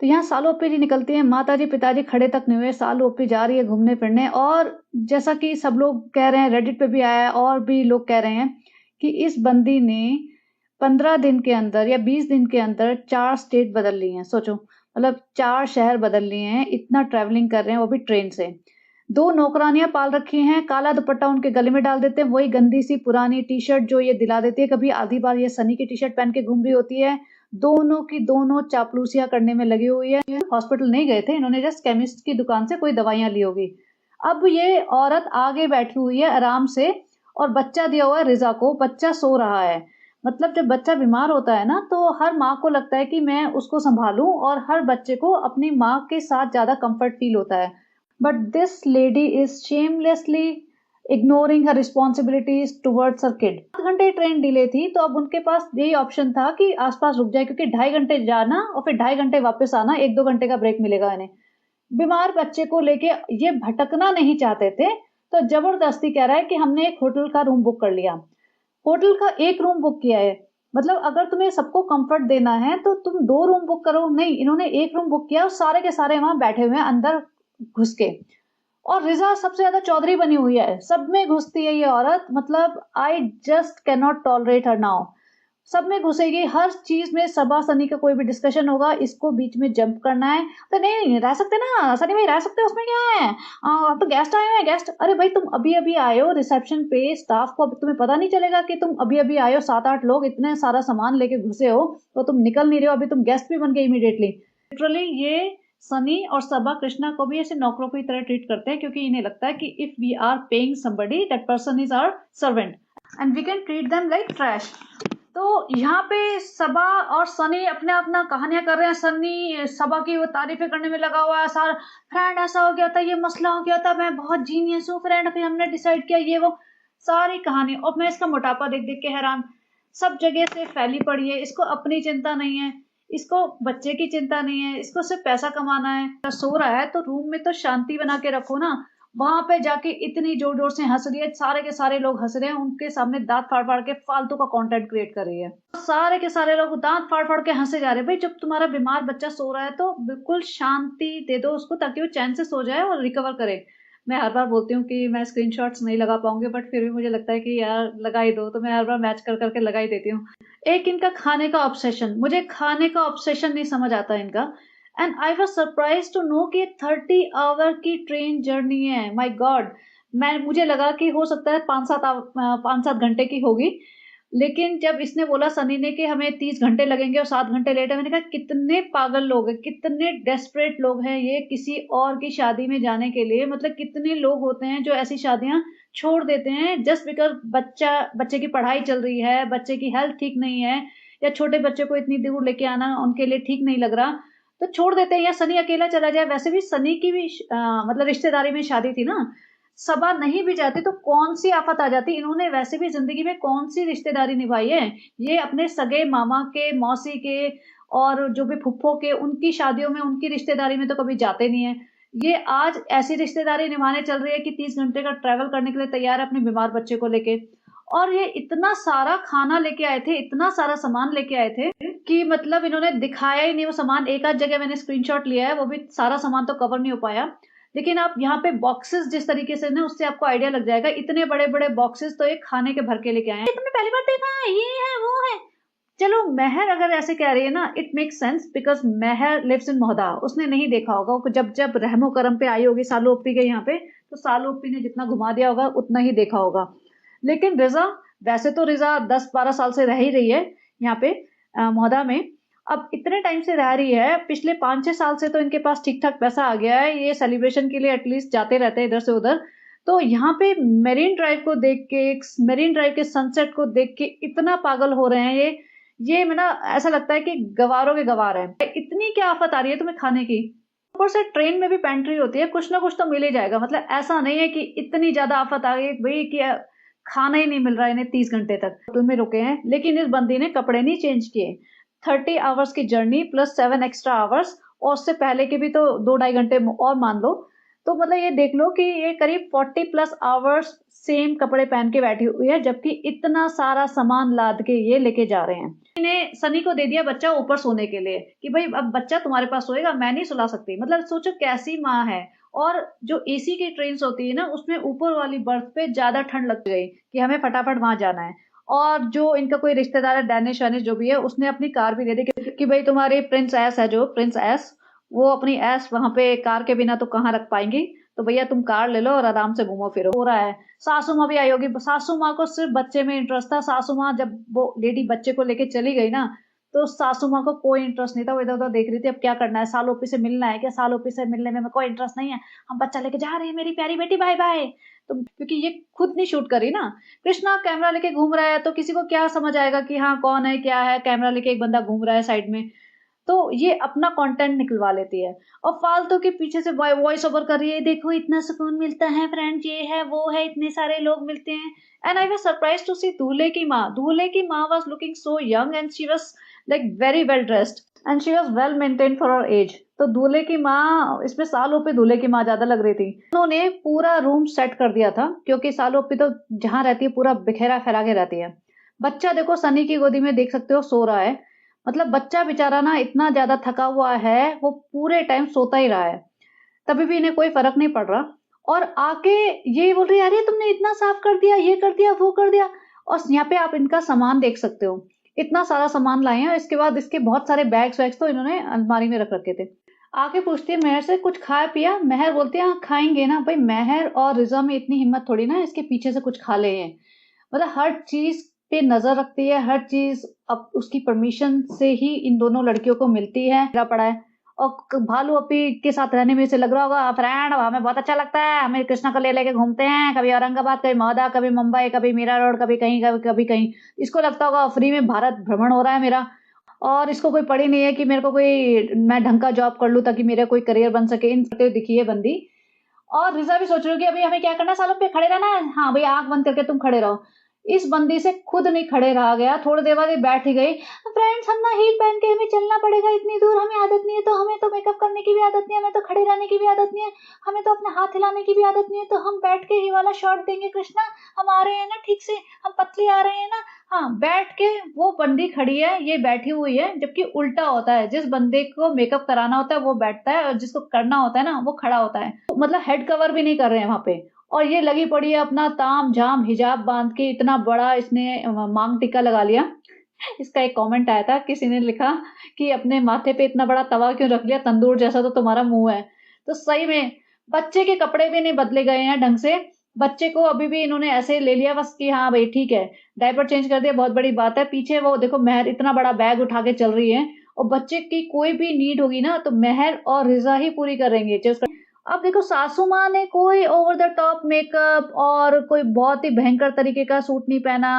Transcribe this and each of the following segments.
तो यहाँ सालू ओप्पी जी निकलती हैं, माताजी पिताजी खड़े तक नहीं हुए, सालू ओप्पी जा रही है घूमने फिरने। और जैसा कि सब लोग कह रहे हैं, रेडिट पे भी आया है और भी लोग कह रहे हैं कि इस बंदी ने 15 दिन के अंदर या 20 दिन के अंदर 4 स्टेट बदल ली हैं। सोचो, मतलब 4 शहर बदल लिए हैं, इतना ट्रैवलिंग कर रहे हैं, वो भी ट्रेन से। 2 नौकरानियां पाल रखी हैं, काला दुपट्टा उनके गले में डाल देते हैं, वही गंदी सी पुरानी टी शर्ट जो ये दिला देती है। कभी आधी बार ये सनी की टी शर्ट पहन के घूम रही होती है। दोनों की दोनों चापलूसियां करने में लगी हुई है। हॉस्पिटल नहीं गए थे, इन्होंने जस्ट केमिस्ट की दुकान से कोई दवाइयां ली होगी। अब ये औरत आगे बैठी हुई है आराम से, और बच्चा दिया हुआ है रिजा को, बच्चा सो रहा है। मतलब जब बच्चा बीमार होता है ना, तो हर माँ को लगता है कि मैं उसको संभालूं, और हर बच्चे को अपनी माँ के साथ ज्यादा कंफर्ट फील होता है। But this lady is shamelessly ignoring her responsibilities towards her kid. 7 घंटे ट्रेन डिले थी, तो अब उनके पास यही ऑप्शन था कि आसपास रुक जाए, क्योंकि 2.5 घंटे जाना और फिर 2.5 घंटे वापस आना, 1-2 घंटे का ब्रेक मिलेगा इन्हें। बीमार बच्चे को लेके ये भटकना नहीं चाहते थे, तो जबरदस्ती कह रहा है कि हमने एक होटल का रूम बुक कर लिया। होटल का एक रूम बुक किया है, मतलब अगर तुम्हें सबको कंफर्ट देना है तो तुम 2 रूम बुक करो। नहीं, इन्होंने एक रूम बुक किया और सारे के सारे वहां बैठे हुए हैं अंदर घुस के। और रिजा सबसे ज्यादा चौधरी बनी हुई है, सब में घुसती है ये औरत। मतलब I just can not tolerate her now. सब में घुसेगी, हर चीज में। सबा सनी का कोई भी डिस्कशन होगा, इसको बीच में जंप करना है। तो नहीं रह सकते ना सनी भाई, रह सकते, उसमें क्या है, अब तो गेस्ट आए हैं, गेस्ट। अरे भाई तुम अभी अभी आए हो रिसेप्शन पे, स्टाफ को तुम्हें पता नहीं चलेगा कि तुम अभी अभी आए हो? 7-8 लोग इतने सारा सामान लेके घुसे हो, तो तुम निकल नहीं रहे हो, अभी तुम गेस्ट भी बन गए इमीडिएटली। लिटरली ये सनी और सबा कृष्णा को भी ऐसे नौकरों की तरह ट्रीट करते हैं, क्योंकि इन्हें लगता है कि if we are paying somebody, that person is our servant and we can treat them like trash. तो यहाँ पे सबा और सनी अपने अपना कहानियां कर रहे हैं। सनी सबा की वो तारीफें करने में लगा हुआ है, सारा फ्रेंड ऐसा हो गया था, ये मसला हो गया था, मैं बहुत जीनियस हूँ फ्रेंड, फिर हमने डिसाइड किया ये वो, सारी कहानी। और मैं इसका मोटापा देख देख के हैरान, सब जगह से फैली पड़ी है, इसको अपनी चिंता नहीं है, इसको बच्चे की चिंता नहीं है, इसको सिर्फ पैसा कमाना है। सो रहा है तो रूम में तो शांति बना के रखो ना। वहां पे जाके इतनी जोर जोर से हंस रही है, सारे के सारे लोग हंस रहे हैं, उनके सामने दांत फाड़ फाड़ के फालतू का कंटेंट क्रिएट कर रही है। सारे के सारे लोग दांत फाड़ फाड़ के हंसे जा रहे हैं। भाई जब तुम्हारा बीमार बच्चा सो रहा है तो बिल्कुल शांति दे दो उसको, ताकि वो चैन से सो जाए और रिकवर करे। मैं हर बार बोलती हूँ कि मैं स्क्रीनशॉट्स नहीं लगा पाऊंगी, बट फिर भी मुझे लगता है कि यार लगा ही दो, तो मैं हर बार मैच कर करके लगा ही देती हूँ। एक इनका खाने का ऑब्सेशन, मुझे खाने का ऑब्सेशन नहीं समझ आता इनका। And I was surprise to know कि 30 आवर की ट्रेन जर्नी है। माई गॉड, मुझे लगा कि हो सकता है 5-7 घंटे की होगी, लेकिन जब इसने बोला सनी ने कि हमें 30 घंटे लगेंगे और 7 घंटे लेट है, मैंने कहा कितने पागल लोग हैं, कितने डेस्परेट लोग हैं ये किसी और की शादी में जाने के लिए। मतलब कितने लोग होते हैं जो ऐसी शादियां छोड़ देते हैं जस्ट बिकॉज बच्चे की पढ़ाई चल रही है, बच्चे की हेल्थ ठीक नहीं है, या छोटे बच्चे को इतनी दूर लेके आना उनके लिए ठीक नहीं लग रहा, तो छोड़ देते हैं। या सनी अकेला चला जाए, वैसे भी सनी की भी मतलब रिश्तेदारी में शादी थी ना, सबा नहीं भी जाती तो कौन सी आफत आ जाती। इन्होंने वैसे भी जिंदगी में कौन सी रिश्तेदारी निभाई है, ये अपने सगे मामा के, मौसी के और जो भी फुफ्फो के, उनकी शादियों में, उनकी रिश्तेदारी में तो कभी जाते नहीं है। ये आज ऐसी रिश्तेदारी निभाने चल रही है कि 30 घंटे का ट्रैवल करने के लिए तैयार है अपने बीमार बच्चे को लेके। और ये इतना सारा खाना लेके आए थे, इतना सारा सामान लेके आए थे कि मतलब इन्होंने दिखाया ही नहीं वो सामान। एक आध जगह मैंने स्क्रीनशॉट लिया है, वो भी सारा सामान तो कवर नहीं हो पाया। लेकिन आप यहाँ पे बॉक्सेस जिस तरीके से ना, उससे आपको आइडिया लग जाएगा। इतने बड़े बड़े बॉक्सेस तो एक खाने के भर के लेके आए हैं। तुमने पहली बार देखा है, ये है वो है। चलो महर अगर ऐसे कह रही है ना, it makes sense, because Mehar lives in Mohda, उसने नहीं देखा होगा। वो जब जब रहमो करम पे आई होगी सालू ओप्पी के यहाँ पे, तो सालू ओप्पी ने जितना घुमा दिया होगा उतना ही देखा होगा। लेकिन रिजा, वैसे तो रिजा 10-12 साल से रह ही रही है यहाँ पे मोहदा में। अब इतने टाइम से रह रही है, पिछले 5-6 साल से तो इनके पास ठीक ठाक पैसा आ गया है, ये सेलिब्रेशन के लिए एटलीस्ट जाते रहते हैं इधर से उधर। तो यहाँ पे मेरीन ड्राइव को देख के, मेरीन ड्राइव के सनसेट को देख के इतना पागल हो रहे हैं ये मैं ना, ऐसा लगता है कि गवारों के गवार है। इतनी क्या आफत आ रही है तुम्हें खाने की। ऊपर से ट्रेन में भी पेंट्री होती है, कुछ ना कुछ तो मिल ही जाएगा। मतलब ऐसा नहीं है कि इतनी ज्यादा आफत आ गई भाई कि खाना ही नहीं मिल रहा है इन्हें 30 घंटे तक। होटल में रुके हैं, लेकिन इस बंदी ने कपड़े नहीं चेंज किए। 30 आवर्स की जर्नी प्लस 7 एक्स्ट्रा आवर्स, और उससे पहले के भी तो 2-2.5 घंटे और मान लो, तो मतलब ये देख लो कि ये करीब 40 प्लस आवर्स सेम कपड़े पहन के बैठी हुई है, जबकि इतना सारा सामान लाद के ये लेके जा रहे हैं। इन्हें सनी को दे दिया बच्चा ऊपर सोने के लिए कि भाई अब बच्चा तुम्हारे पास सोएगा, मैं नहीं सुला सकती। मतलब सोचो कैसी माँ है। और जो एसी की ट्रेन होती है ना, उसमें ऊपर वाली बर्थ पे ज्यादा ठंड लग गई कि हमें फटाफट वहां जाना है। और जो इनका कोई रिश्तेदार है, डैनिश वैनिश जो भी है, उसने अपनी कार भी दे दी कि भाई तुम्हारी प्रिंस एस है, जो प्रिंस एस, वो अपनी एस वहां पे कार के बिना तो कहाँ रख पाएंगी, तो भैया तुम कार ले लो और आराम से घूमो फिरो। हो रहा है। सासू माँ भी आई होगी। सासू माँ को सिर्फ बच्चे में इंटरेस्ट था। सासू माँ जब वो लेडी बच्चे को लेके चली गई ना, तो सासू माँ को कोई इंटरेस्ट नहीं था। वो इधर उधर देख रही थी, अब क्या करना है, सालोपी से मिलना है क्या, सालोपी से मिलने में कोई इंटरेस्ट नहीं है, हम बच्चा लेके जा रहे हैं, मेरी प्यारी बेटी बाय बाय। तो क्योंकि ये खुद नहीं शूट करी ना, कृष्णा कैमरा लेके घूम रहा है, तो किसी को क्या समझ आएगा कि हाँ कौन है क्या है, कैमरा लेके एक बंदा घूम रहा है साइड में। तो ये अपना कंटेंट निकलवा लेती है और फालतू के पीछे से वॉइस ओवर कर रही है, देखो इतना सुकून मिलता है फ्रेंड, ये है वो है, इतने सारे लोग मिलते हैं। And I was surprise to see दूल्हे की माँ। दूल्हे की माँ was looking so young and she was like very well dressed and she was well maintained for her age. तो दूल्हे की माँ, इसमें सालों पे दूल्हे की माँ ज्यादा लग रही थी। उन्होंने पूरा रूम सेट कर दिया था, क्योंकि सालों पे तो जहां रहती है पूरा बिखेरा फैला के रहती है। बच्चा देखो सनी की गोदी में देख सकते हो सो रहा है। मतलब बच्चा बेचारा ना इतना ज्यादा थका हुआ है, वो पूरे टाइम सोता ही रहा है, तभी भी इन्हें कोई फर्क नहीं पड़ रहा। और आके ये बोल रही है, अरे तुमने इतना साफ कर दिया, ये कर दिया, वो कर दिया। और यहाँ पे आप इनका सामान देख सकते हो, इतना सारा सामान लाए हैं। इसके बाद इसके बहुत सारे बैग्स वैग्स तो इन्होंने अलमारी में रख रखे थे। आके पूछती है मेहर से, कुछ खाया पिया? मेहर बोलती है हाँ खाएंगे ना। भाई मेहर और रिजा में इतनी हिम्मत थोड़ी ना इसके पीछे से कुछ खा ले हैं। मतलब हर चीज पे नजर रखती है, हर चीज अब उसकी परमिशन से ही इन दोनों लड़कियों को मिलती है। पड़ा है। और भालू अपी के साथ रहने में से लग रहा होगा, फ्रेंड हमें बहुत अच्छा लगता है, हमें कृष्णा को ले लेके घूमते हैं, कभी औरंगाबाद, कभी मौदा, कभी मुंबई, कभी मीरा रोड, कभी कहीं कभी कहीं। इसको लगता होगा फ्री में भारत भ्रमण हो रहा है मेरा। और इसको कोई पड़ी नहीं है कि मेरे को कोई, मैं ढंग का जॉब कर लूं ताकि मेरा कोई करियर बन सके। इन दिखी है बंदी। और रिजा भी सोच रही होगी अभी हमें क्या करना, सालों पे खड़े रहना है। हाँ भैया आंख बंद करके तुम खड़े रहो। इस बंदी से खुद नहीं खड़े रहा गया, थोड़ी देर बाद बैठ ही गई। फ्रेंड्स हम ना हील पहन के हमें चलना पड़ेगा इतनी दूर, हमें आदत नहीं है, तो हमें तो मेकअप करने की भी आदत नहीं है, हमें तो खड़े रहने की भी आदत नहीं है, हमें तो अपने हाथ हिलाने की भी आदत नहीं है, तो हम बैठ के ही वाला शॉट देंगे कृष्णा, हम आ रहे हैं ना ठीक से, हम पतली आ रहे हैं ना। हाँ बैठ के वो बंदी खड़ी है, ये बैठी हुई है, जबकि उल्टा होता है, जिस बंदे को मेकअप कराना होता है वो बैठता है और जिसको करना होता है ना वो खड़ा होता है। मतलब हेड कवर भी नहीं कर रहे हैं वहां पे। और ये लगी पड़ी है अपना ताम झाम हिजाब बांध के, इतना बड़ा इसने मांग टिक्का लगा लिया। इसका एक कमेंट आया था, किसी ने लिखा कि अपने माथे पे इतना बड़ा तवा क्यों रख लिया, तंदूर जैसा तो तुम्हारा मुंह है। तो सही में बच्चे के कपड़े भी नहीं बदले गए हैं ढंग से। बच्चे को अभी भी इन्होंने ऐसे ले लिया बस कि हाँ भाई ठीक है, डायपर चेंज कर दिया, बहुत बड़ी बात है। पीछे वो देखो मेहर इतना बड़ा बैग उठा के चल रही है, और बच्चे की कोई भी नीड होगी ना तो मेहर और रिजा ही पूरी करेंगे। अब देखो सासू माँ ने कोई ओवर द टॉप मेकअप और कोई बहुत ही भयंकर तरीके का सूट नहीं पहना,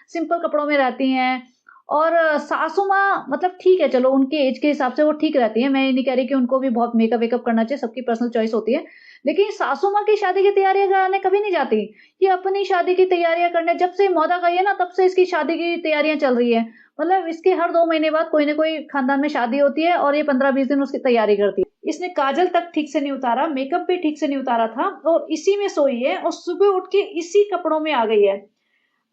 सिंपल कपड़ों में रहती हैं। और सासू माँ मतलब ठीक है, चलो उनके एज के हिसाब से वो ठीक रहती है, मैं ये नहीं कह रही कि उनको भी बहुत मेकअप वेकअप करना चाहिए, सबकी पर्सनल चॉइस होती है। लेकिन सासू माँ की शादी की तैयारियां कराने कभी नहीं जाती। ये अपनी शादी की तैयारियां करने, जब से मौदा गई है ना तब से इसकी शादी की तैयारियां चल रही है। मतलब इसके हर 2 महीने बाद कोई ना कोई खानदान में शादी होती है और ये 15-20 दिन उसकी तैयारी करती है। इसने काजल तक ठीक से नहीं उतारा, मेकअप भी ठीक से नहीं उतारा था, और इसी में सोई है और सुबह उठ के इसी कपड़ों में आ गई है।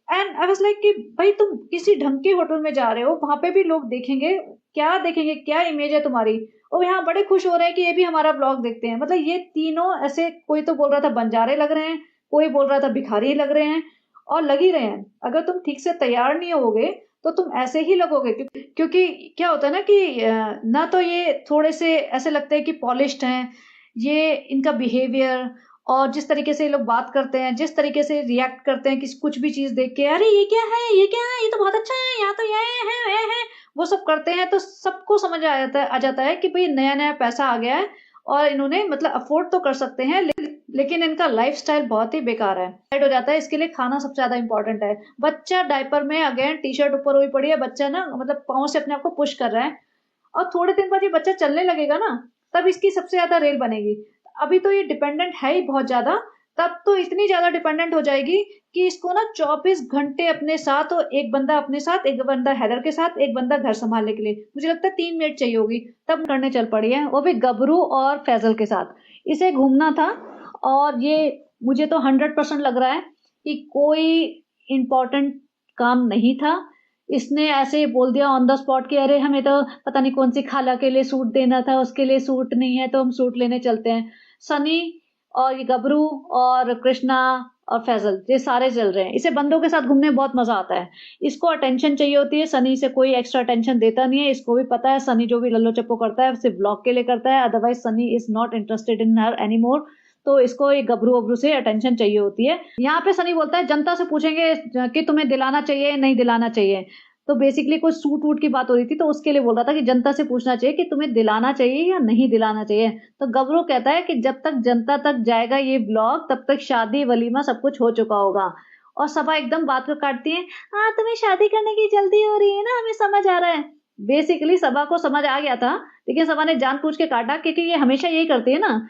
एंड आई वाज लाइक कि भाई तुम किसी ढंग के होटल में जा रहे हो, वहां पे भी लोग देखेंगे, क्या देखेंगे, क्या इमेज है तुम्हारी। और यहाँ बड़े खुश हो रहे हैं कि ये भी हमारा ब्लॉग देखते हैं। मतलब ये तीनों ऐसे, कोई तो बोल रहा था बंजारे लग रहे हैं, कोई बोल रहा था भिखारी लग रहे हैं, और लग ही रहे हैं। अगर तुम ठीक से तैयार नहीं होगे तो तुम ऐसे ही लगोगे। क्योंकि क्या होता है ना कि ना तो ये थोड़े से ऐसे लगते हैं कि पॉलिश्ड हैं, ये इनका बिहेवियर और जिस तरीके से ये लोग बात करते हैं, जिस तरीके से रिएक्ट करते हैं कि कुछ भी चीज देख के, अरे ये क्या है, ये क्या है, ये तो बहुत अच्छा है, यहाँ तो ये है, वो सब करते हैं, तो सबको समझ आ जाता है कि भाई नया नया पैसा आ गया है और इन्होंने मतलब अफोर्ड तो कर सकते हैं, लेकिन इनका लाइफस्टाइल बहुत ही बेकार है। हो जाता है, इसके लिए खाना सबसे ज्यादा इंपॉर्टेंट है। बच्चा डायपर में, अगेन टी शर्ट ऊपर हुई पड़ी है, बच्चा ना मतलब पाँव से अपने आप को पुश कर रहा है, और थोड़े दिन बाद ये बच्चा चलने लगेगा ना, तब इसकी सबसे ज्यादा रेल बनेगी। अभी तो ये डिपेंडेंट है ही बहुत ज्यादा, तब तो इतनी ज्यादा डिपेंडेंट हो जाएगी कि इसको ना 24 घंटे अपने साथ, और एक बंदा अपने साथ, एक बंदा हैदर के साथ, एक बंदा घर संभालने के लिए, मुझे लगता है 3 मिनट चाहिए होगी, तब करने चल पड़ी है, वो भी गबरू और फैजल के साथ। इसे घूमना था और ये मुझे तो 100% लग रहा है कि कोई इम्पोर्टेंट काम नहीं था। इसने ऐसे बोल दिया ऑन द स्पॉट कि अरे हमें तो पता नहीं कौन सी खाला के लिए सूट देना था, उसके लिए सूट नहीं है तो हम सूट लेने चलते हैं। सनी और ये गबरू और कृष्णा और फैजल ये सारे चल रहे हैं। इसे बंदों के साथ घूमने में बहुत मजा आता है। इसको अटेंशन चाहिए होती है, सनी से कोई एक्स्ट्रा अटेंशन देता नहीं है। इसको भी पता है सनी जो भी लल्लो चप्पो करता है सिर्फ ब्लॉग के लिए करता है, otherwise Sunny is not interested in her any more. तो इसको एक गबरू वबरू से अटेंशन चाहिए होती है। यहाँ पे सनी बोलता है जनता से पूछेंगे कि तुम्हें दिलाना चाहिए नहीं दिलाना चाहिए। तो बेसिकली कुछ सूट वूट की बात हो रही थी तो उसके लिए बोल रहा था कि जनता से पूछना चाहिए कि तुम्हें दिलाना चाहिए या नहीं दिलाना चाहिए। तो गबरू कहता है कि जब तक जनता तक जाएगा ये ब्लॉग तब तक शादी वलीमा सब कुछ हो चुका होगा। और सभा एकदम बात को काटती है, हाँ तुम्हें शादी करने की जल्दी हो रही है ना, हमें समझ आ रहा है। बेसिकली सभा को समझ आ गया था, लेकिन सभा ने जानबूझ के काटा क्योंकि ये हमेशा यही करती है ना।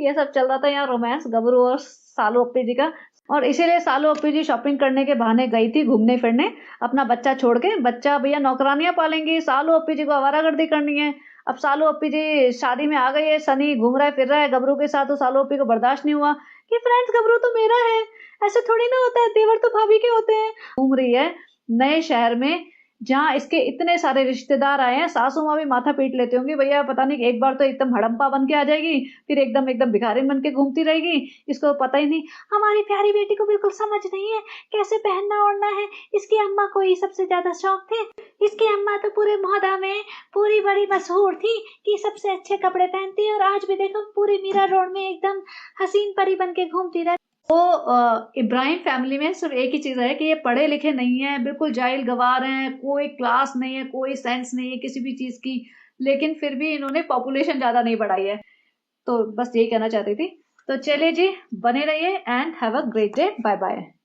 ये सब चल रहा था यहाँ रोमांस गबरू और सालू अप्पी जी का। और इसीलिए सालू अप्पी जी शॉपिंग करने के बहाने गई थी घूमने फिरने अपना बच्चा छोड़ के। बच्चा भैया नौकरानियां पालेंगी, सालू अप्पी जी को आवारागर्दी करनी है। अब सालू अप्पी जी शादी में आ गई है, सनी घूम रहा है फिर रहा है गबरू के साथ, तो सालू अप्पी को बर्दाश्त नहीं हुआ कि फ्रेंड्स गबरू तो मेरा है, ऐसे थोड़ी ना होता है, देवर तो भाभी के होते हैं। घूम रही है नए शहर में जहाँ इसके इतने सारे रिश्तेदार आए हैं। सासू माँ भी माथा पीट लेते होंगे, भैया पता नहीं एक बार तो एकदम हड़म्पा बन के आ जाएगी, फिर एकदम एकदम भिखारी बन के घूमती रहेगी, इसको पता ही नहीं। हमारी प्यारी बेटी को बिल्कुल समझ नहीं है कैसे पहनना ओढ़ना है, इसकी अम्मा को ही सबसे ज्यादा शौक थे। इसकी अम्मा तो पूरे मोहल्ला में पूरी बड़ी मशहूर थी कि सबसे अच्छे कपड़े पहनती है, और आज भी देखो पूरी मीरा रोड में एकदम हसीन परी बन के घूमती रहती। तो इब्राहिम फैमिली में सिर्फ एक ही चीज है कि ये पढ़े लिखे नहीं है, बिल्कुल जाहिल गवार हैं, कोई क्लास नहीं है, कोई सेंस नहीं है किसी भी चीज की, लेकिन फिर भी इन्होंने पॉपुलेशन ज्यादा नहीं बढ़ाई है। तो बस यही कहना चाहती थी। तो चलिए जी, बने रहिए and have a great day. Bye bye.